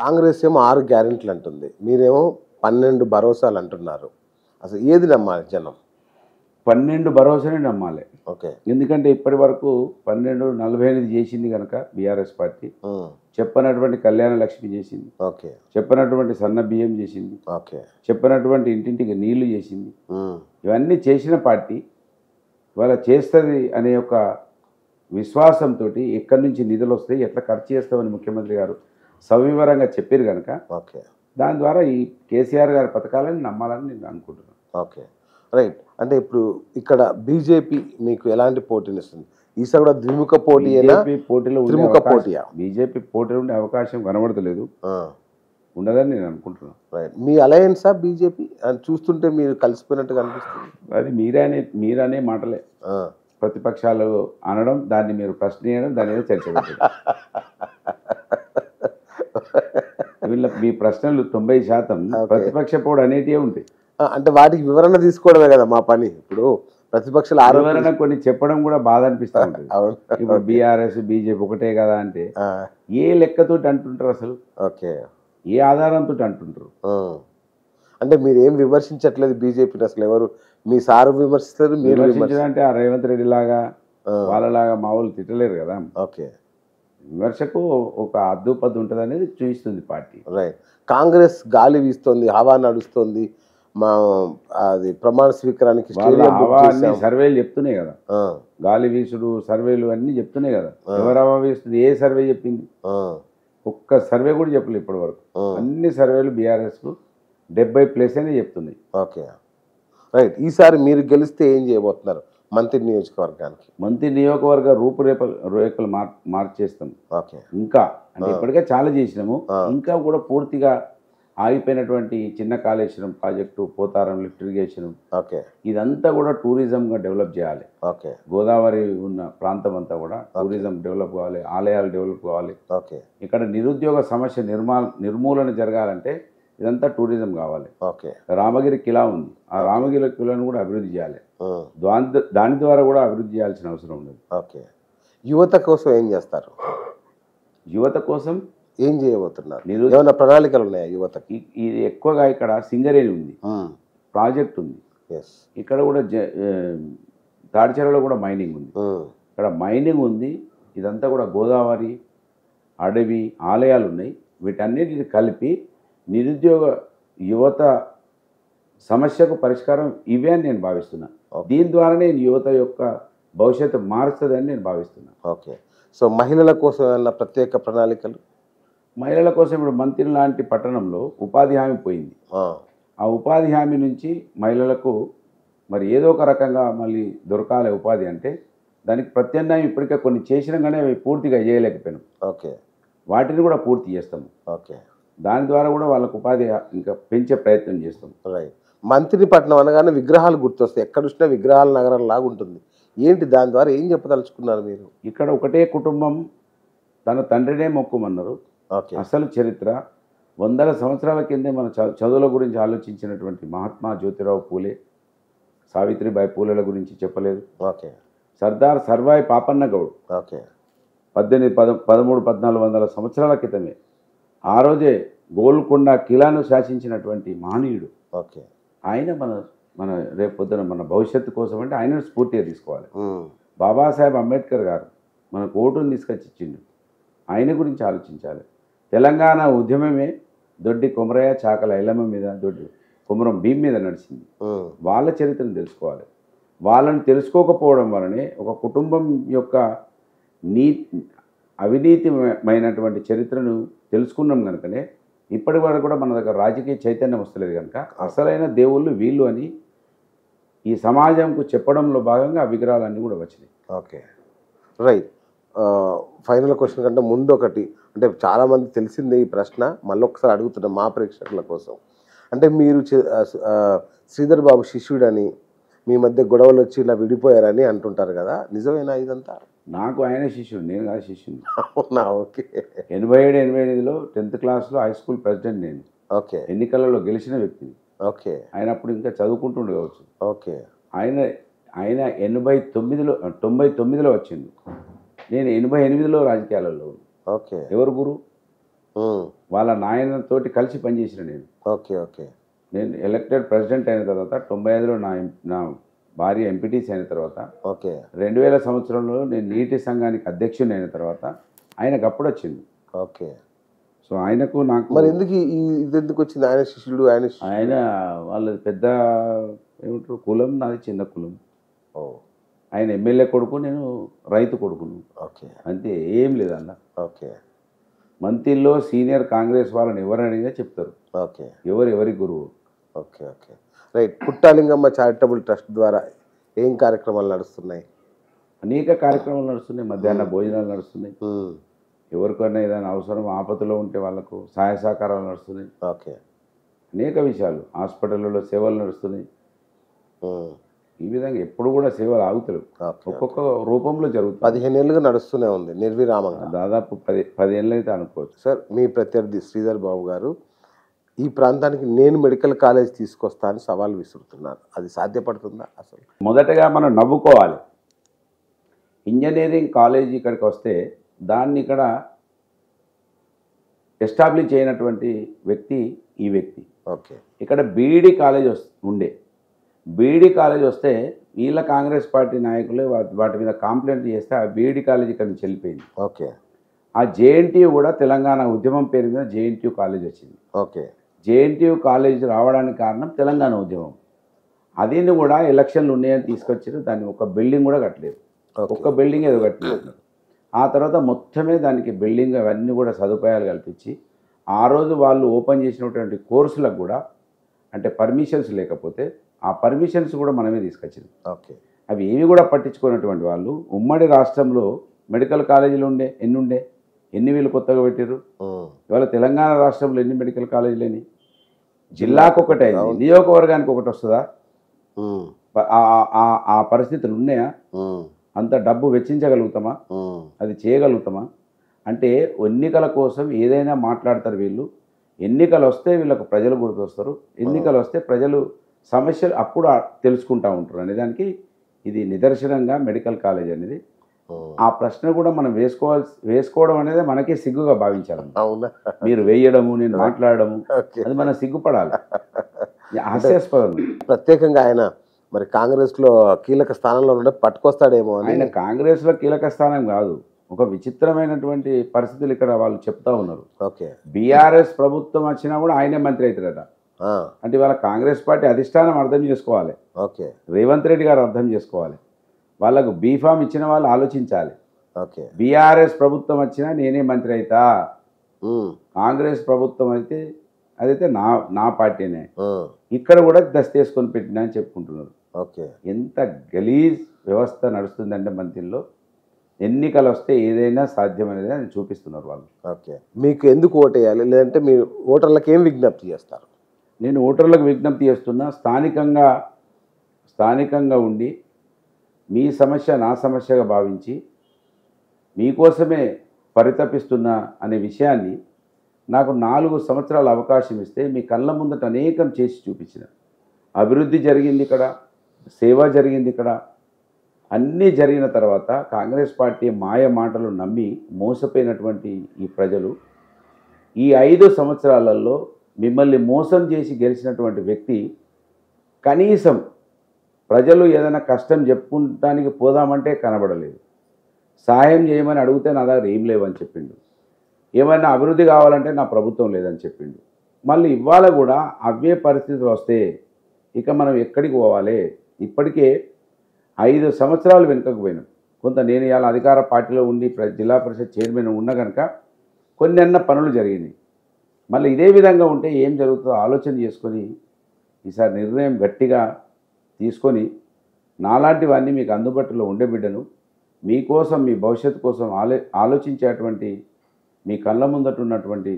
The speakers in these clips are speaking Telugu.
కాంగ్రెస్ ఏమో 6 గ్యారెంటీలు అంటుంది. మీరేమో 12 భరోసాలు అంటున్నారు. అసలు ఏది నమ్మాలి జనం? 12 భరోసానే నమ్మాలి. ఓకే. ఎందుకంటే ఇప్పటి వరకు 1248 చేసింది కనుక బీఆర్ఎస్ పార్టీ చెప్పనటువంటి కళ్యాణ లక్ష్మి చేసింది, ఓకే, చెప్పనటువంటి సన్న బియ్యం చేసింది, ఓకే, చెప్పనటువంటి ఇంటింటికి నీళ్లు చేసింది. ఇవన్నీ చేసిన పార్టీ ఇవాళ చేస్తుంది అనే ఒక విశ్వాసంతో ఎక్కడి నుంచి నిధులు వస్తాయి, ఎట్లా ఖర్చు చేస్తామని ముఖ్యమంత్రి గారు సవివరంగా చెప్పారు కనుక ఓకే, దాని ద్వారా ఈ కేసీఆర్ గారి పథకాలని నమ్మాలని నేను అనుకుంటున్నాను. Okay, right. అంటే ఇప్పుడు ఇక్కడ బీజేపీ మీకు ఎలాంటి పోటీనిస్తుంది? ఈసారి కూడా ద్విముఖ పోటీయేనా? బీజేపీ పోటీలో ఉండే అవకాశం కనబడతలేదు, ఉండదని నేను అనుకుంటున్నాను. రైట్. మీ అలయన్సా బీజేపీ అని చూస్తుంటే మీరు కలిసిపోయినట్టుగా అనిపిస్తుంది. అది మీరనే మాటలే ప్రతిపక్షాలు అనడం, దాన్ని మీరు ప్రశ్నించడం, దాని మీద చర్చ పెట్టడం. వీళ్ళ మీ ప్రశ్నలు 90% ప్రతిపక్ష పోడు అనేటివే ఉంటాయి. అంటే వాటికి వివరణ తీసుకోవడమే కదా మా పని. ఇప్పుడు ప్రతిపక్షాల వివరణ కొన్ని చెప్పడం కూడా బాధ అనిపిస్తూ ఉంటుంది. ఇప్పుడు బీఆర్ఎస్ బీజేపీ ఒకటే కదా అంటే ఏ లెక్కతోటి అంటుంటారు అసలు? ఓకే, ఏ ఆధారంతో అంటుంటారు? అంటే మీరు ఏం విమర్శించట్లేదు బీజేపీని అసలు? ఎవరు మీ సారు విమర్శిస్తారు? మీరు విమర్శించాలంటే ఆ రేవంత్ రెడ్డి లాగా వాళ్ళలాగా మా వాళ్ళు తిట్టలేరు కదా. ఓకే, విమర్శకు ఒక అద్దు పద్దు ఉంటుంది అనేది చూపిస్తుంది పార్టీ. రైట్. కాంగ్రెస్ గాలి వీస్తోంది, హవా నడుస్తుంది. మా అది ప్రమాణ స్వీకారానికి సర్వేలు చెప్తున్నాయి కదా, గాలి వీసుడు సర్వేలు అన్నీ చెప్తున్నాయి కదా. ఎవరు హవా వీస్తుంది? ఏ సర్వే చెప్పింది? ఒక్క సర్వే కూడా చెప్పలేదు ఇప్పటి వరకు. అన్ని సర్వేలు బీఆర్ఎస్కు 70+ అనే చెప్తున్నాయి. Okay, right. ఈసారి మీరు గెలిస్తే ఏం చేయబోతున్నారు మంత్రి నియోజకవర్గానికి? మంత్రి నియోజకవర్గ రూపురేఖలు మార్చేస్తాం. ఓకే. ఇంకా అంటే ఇప్పటికే చాలా చేసినాము, ఇంకా కూడా పూర్తిగా ఆగిపోయినటువంటి చిన్న Kaleshwaram project, Potharam lift irrigation, okay, ఇదంతా కూడా టూరిజంగా డెవలప్ చేయాలి. ఓకే, గోదావరి ఉన్న ప్రాంతం అంతా కూడా టూరిజం డెవలప్ కావాలి, ఆలయాలు డెవలప్ కావాలి. ఓకే, ఇక్కడ నిరుద్యోగ సమస్య నిర్మూలన జరగాలంటే ఇదంతా టూరిజం కావాలి. ఓకే. రామగిరి కిలా ఉంది, ఆ రామగిరి కిలాను కూడా అభివృద్ధి చేయాలి. దాని ద్వారా కూడా అభివృద్ధి చేయాల్సిన అవసరం ఉంది. ఓకే. యువత కోసం ఏం చేస్తారు? యువత కోసం ఏం చేయబోతున్నారు? ఏమైనా ప్రణాళికలు ఉన్నాయా యువతకి? ఇది ఎక్కువగా ఇక్కడ సింగరేణి ఉంది, ప్రాజెక్ట్ ఉంది. ఇక్కడ కూడా తాడిచెరలో కూడా మైనింగ్ ఉంది. ఇక్కడ మైనింగ్ ఉంది. ఇదంతా కూడా గోదావరి, అడవి, ఆలయాలు ఉన్నాయి. వీటన్నిటిని కలిపి నిరుద్యోగ యువత సమస్యకు పరిష్కారం ఇవే అని నేను భావిస్తున్నాను. దీని ద్వారానే యువత యొక్క భవిష్యత్తు మారుస్తుందని నేను భావిస్తున్నాను. ఓకే. సో మహిళల కోసం ఏమైనా ప్రత్యేక ప్రణాళికలు? మహిళల కోసం ఇప్పుడు మంత్రి లాంటి పట్టణంలో ఉపాధి హామీ పోయింది. ఆ ఉపాధి హామీ నుంచి మహిళలకు మరి ఏదో ఒక రకంగా మళ్ళీ దొరకాలి ఉపాధి. అంటే దానికి ప్రత్యామ్నాయం ఇప్పటికే కొన్ని చేసినా కానీ అవి పూర్తిగా చేయలేకపోయినాం. ఓకే, వాటిని కూడా పూర్తి చేస్తాము. ఓకే. దాని ద్వారా కూడా వాళ్ళకు ఉపాధి ఇంకా పెంచే ప్రయత్నం చేస్తాం. రైట్. మంత్రిపట్నం అనగానే విగ్రహాలు గుర్తొస్తాయి. ఎక్కడ చూసినా విగ్రహాల నగరం లాగా ఉంటుంది. ఏంటి దాని ద్వారా ఏం చెప్పదలుచుకున్నారు మీరు? ఇక్కడ ఒకటే కుటుంబం తన తండ్రినే మొక్కుమన్నారు. అసలు చరిత్ర 100 సంవత్సరాల కిందే మన చదువుల గురించి ఆలోచించినటువంటి మహాత్మా జ్యోతిరావు పూలే, సావిత్రిబాయి పూలేల గురించి చెప్పలేదు. ఓకే. సర్దార్ సర్వాయి పాపన్న గౌడ్, ఓకే, 1300-1400 సంవత్సరాల క్రితమే ఆ రోజే గోల్కొండ కిలాను శాసించినటువంటి మహనీయుడు. ఓకే. ఆయన మన రేపు పొద్దున మన భవిష్యత్తు కోసం అంటే ఆయనను స్ఫూర్తిగా తీసుకోవాలి. బాబాసాహెబ్ అంబేద్కర్ గారు మనకు ఓటును తీసుకొచ్చి ఇచ్చిండు. ఆయన గురించి ఆలోచించాలి. తెలంగాణ ఉద్యమమే దొడ్డి కొమరయ్య చాకల ఐలమ్మ మీద, దొడ్డి కొమరం భీం మీద నడిచింది. వాళ్ళ చరిత్రను తెలుసుకోవాలి. వాళ్ళని తెలుసుకోకపోవడం వలనే ఒక కుటుంబం యొక్క అవినీతిమైనటువంటి చరిత్రను తెలుసుకున్నాం కనుకనే ఇప్పటి వరకు కూడా మన దగ్గర రాజకీయ చైతన్యం వస్తలేదు కనుక అసలైన దేవుళ్ళు వీళ్ళు అని ఈ సమాజంకు చెప్పడంలో భాగంగా ఆ విగ్రహాలన్నీ కూడా వచ్చినాయి. Okay, right. ఫైనల్ క్వశ్చన్ కంటే ముందు ఒకటి, అంటే చాలామంది తెలిసిందే ఈ ప్రశ్న, మళ్ళీ ఒకసారి అడుగుతున్నాం మా ప్రేక్షకుల కోసం. అంటే మీరు శ్రీధర్ బాబు శిష్యుడని, మీ మధ్య గొడవలు వచ్చి ఇలా విడిపోయారని అంటుంటారు కదా, నిజమేనా ఇదంతా? నాకు ఆయన శిష్యుడు, నేను కాదు శిష్యుని. అవునా? ఓకే. 87-88లో 10th క్లాస్లో హై స్కూల్ ప్రెసిడెంట్ నేను. ఓకే. ఎన్నికలలో గెలిచిన వ్యక్తిని. ఓకే. ఆయన అప్పుడు ఇంకా చదువుకుంటుండే కావచ్చు. ఓకే. ఆయన 99లో వచ్చింది. నేను 88లో రాజకీయాలలో. ఓకే. ఎవరు గురు? వాళ్ళ నాయనతోటి కలిసి పనిచేసిన నేను. ఓకే. ఓకే. నేను ఎలక్టెడ్ ప్రెసిడెంట్ అయిన తర్వాత 95లో నా భార్య ఎంపీటీసీ అయిన తర్వాత ఓకే. 2000 సంవత్సరంలో నేను నీటి సంఘానికి అధ్యక్షుని అయిన తర్వాత ఆయనకు అప్పుడు వచ్చింది. ఓకే. సో ఆయనకు నాకు మరి ఎందుకు ఇదెందుకు వచ్చింది? ఆయన శిష్యుడు, ఆయన వాళ్ళది పెద్ద ఏమంటారు కులం, నాది చిన్న కులం. ఓ. ఆయన ఎమ్మెల్యే కొడుకు, నేను రైతు కొడుకును. ఓకే. అంతే, ఏం లేదు అన్న. ఓకే. మంత్రిలో సీనియర్ కాంగ్రెస్ వాళ్ళని ఎవరు అడిగినా చెప్తారు ఓకే. ఎవరి గురువు. Okay. Okay. Right. Puttalingamma charitable trust ద్వారా ఏం కార్యక్రమాలు నడుస్తున్నాయి? అనేక కార్యక్రమాలు నడుస్తున్నాయి. మధ్యాహ్న భోజనాలు నడుస్తున్నాయి. ఎవరికైనా ఏదైనా అవసరం ఆపదలో ఉంటే వాళ్ళకు సహాయ సహకారాలు నడుస్తున్నాయి. ఓకే. అనేక విషయాలు, హాస్పిటల్లో సేవలు నడుస్తున్నాయి. ఈ విధంగా ఎప్పుడు కూడా సేవలు ఆగుతలేవు, ఒక్కొక్క రూపంలో జరుగుతుంది. 15 ఏళ్ళుగా నడుస్తూనే ఉంది నిర్విరామంగా. దాదాపు 10 ఏళ్ళు అయితే అనుకోవచ్చు. సార్, మీ ప్రత్యర్థి శ్రీధర్ బాబు గారు ఈ ప్రాంతానికి నేను మెడికల్ కాలేజ్ తీసుకొస్తా అని సవాల్ విసురుతున్నారు. అది సాధ్యపడుతుందా అసలు? మొదటగా మనం నవ్వుకోవాలి. ఇంజనీరింగ్ కాలేజ్ ఇక్కడికి వస్తే దాన్ని ఇక్కడ ఎస్టాబ్లిష్ అయినటువంటి వ్యక్తి ఈ వ్యక్తి. ఓకే. ఇక్కడ బీఈడి కాలేజ్ ఉండే. బీఈడి కాలేజ్ వస్తే వీళ్ళ కాంగ్రెస్ పార్టీ నాయకులే వాటి మీద కంప్లైంట్ చేస్తే ఆ బీఈడి కాలేజ్ ఇక్కడ నుంచి వెళ్ళిపోయింది. ఓకే. ఆ జేఎన్టీయూ కూడా తెలంగాణ ఉద్యమం పేరు మీద జేఎన్టీయూ కాలేజ్ వచ్చింది. ఓకే. జేఎన్టీయూ కాలేజ్ రావడానికి కారణం తెలంగాణ ఉద్యమం. అదిని కూడా ఎలక్షన్లు ఉన్నాయని తీసుకొచ్చారు. దాన్ని ఒక బిల్డింగ్ కూడా కట్టలేదు. ఒక్క బిల్డింగ్ ఏదో కట్టలేదు. ఆ తర్వాత మొత్తమే దానికి బిల్డింగ్ అవన్నీ కూడా సదుపాయాలు కల్పించి ఆ రోజు వాళ్ళు ఓపెన్ చేసినటువంటి కోర్సులకు కూడా అంటే పర్మిషన్స్ లేకపోతే ఆ పర్మిషన్స్ కూడా మనమే తీసుకొచ్చింది. ఓకే. అవి ఏవి కూడా పట్టించుకున్నటువంటి వాళ్ళు ఉమ్మడి రాష్ట్రంలో మెడికల్ కాలేజీలు ఎన్ని వీళ్ళు కొత్తగా పెట్టారు. ఇవాళ తెలంగాణ రాష్ట్రంలో ఎన్ని మెడికల్ కాలేజీలు అని జిల్లాకు ఒకటి అయింది, నియోజకవర్గానికి ఒకటి వస్తుందా? ఆ పరిస్థితులు ఉన్నాయా? అంత డబ్బు వెచ్చించగలుగుతామా? అది చేయగలుగుతామా? అంటే ఎన్నికల కోసం ఏదైనా మాట్లాడతారు వీళ్ళు. ఎన్నికలు వస్తే వీళ్ళకు ప్రజలు గుర్తొస్తారు. ఎన్నికలు వస్తే ప్రజలు సమస్యలు అప్పుడు తెలుసుకుంటూ ఉంటారు అనేదానికి ఇది నిదర్శనంగా మెడికల్ కాలేజ్ అనేది. ఆ ప్రశ్న కూడా మనం వేసుకోవడం అనేది మనకే సిగ్గుగా భావించాలి. అవునా? మీరు వేయడము, నేను మాట్లాడడము, అది మనం సిగ్గుపడాలి. హాస్యాస్పదం. ప్రత్యేకంగా ఆయన మరి కాంగ్రెస్లో కీలక స్థానంలో ఉండే పట్టుకొస్తాడేమో అని. ఆయన కాంగ్రెస్లో కీలక స్థానం కాదు, ఒక విచిత్రమైనటువంటి పరిస్థితులు ఇక్కడ వాళ్ళు చెప్తా ఉన్నారు. ఓకే. బీఆర్ఎస్ ప్రభుత్వం వచ్చినా కూడా ఆయనే మంత్రి అవుతారట. అంటే వాళ్ళ కాంగ్రెస్ పార్టీ అధిష్టానం అర్థం చేసుకోవాలి. ఓకే. రేవంత్ రెడ్డి గారు అర్థం చేసుకోవాలి. వాళ్ళకు బీఫామ్ ఇచ్చిన వాళ్ళు ఆలోచించాలి. ఓకే. బీఆర్ఎస్ ప్రభుత్వం వచ్చినా నేనే మంత్రి అవుతా, కాంగ్రెస్ ప్రభుత్వం అయితే అదైతే నా పార్టీనే, ఇక్కడ కూడా దస్తేసుకొని పెట్టినా అని చెప్పుకుంటున్నారు. ఓకే. ఎంత గలీజ్ వ్యవస్థ నడుస్తుందంటే మంత్రిలో. ఎన్నికలు వస్తే ఏదైనా సాధ్యమనేది అని చూపిస్తున్నారు వాళ్ళు. ఓకే. మీకు ఎందుకు ఓటేయాలి, లేదంటే మీరు ఓటర్లకు ఏం విజ్ఞప్తి చేస్తారు? నేను ఓటర్లకు విజ్ఞప్తి చేస్తున్నా, స్థానికంగా ఉండి మీ సమస్య నా సమస్యగా భావించి మీకోసమే పరితపిస్తున్నా అనే విషయాన్ని నాకు 4 సంవత్సరాల అవకాశం ఇస్తే మీ కళ్ళ ముందట అనేకం చేసి చూపించిన. అభివృద్ధి జరిగింది ఇక్కడ, సేవ జరిగింది ఇక్కడ. అన్నీ జరిగిన తర్వాత కాంగ్రెస్ పార్టీ మాయ మాటలు నమ్మి మోసపోయినటువంటి ఈ ప్రజలు ఈ 5 సంవత్సరాలలో మిమ్మల్ని మోసం చేసి గెలిచినటువంటి వ్యక్తి కనీసం ప్రజలు ఏదైనా కష్టం చెప్పుకుంటానికి పోదామంటే కనబడలేదు. సహాయం చేయమని అడిగితే నా దగ్గర ఏం లేవని చెప్పిండు. ఏమైనా అభివృద్ధి కావాలంటే నా ప్రభుత్వం లేదని చెప్పిండు. మళ్ళీ ఇవాళ కూడా అవే పరిస్థితులు వస్తే ఇక మనం ఎక్కడికి పోవాలి? ఇప్పటికే 5 సంవత్సరాలు వెనుకకు పోయినాం. కొంత నేను ఇవాళ అధికార పార్టీలో ఉండి జిల్లా పరిషత్ చైర్మన్ ఉన్న కనుక కొన్ని పనులు జరిగినాయి. మళ్ళీ ఇదే విధంగా ఉంటే ఏం జరుగుతుందో ఆలోచన చేసుకొని ఈసారి నిర్ణయం గట్టిగా తీసుకొని నాలాంటివన్నీ మీకు అందుబాటులో ఉండే బిడ్డను మీకోసం, మీ భవిష్యత్తు కోసం ఆలోచించేటువంటి మీ కళ్ళ ముందట ఉన్నటువంటి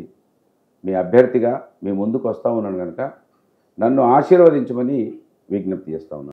మీ అభ్యర్థిగా మీ ముందుకు వస్తూ ఉన్నాను కనుక నన్ను ఆశీర్వదించమని విజ్ఞప్తి చేస్తూ ఉన్నాను.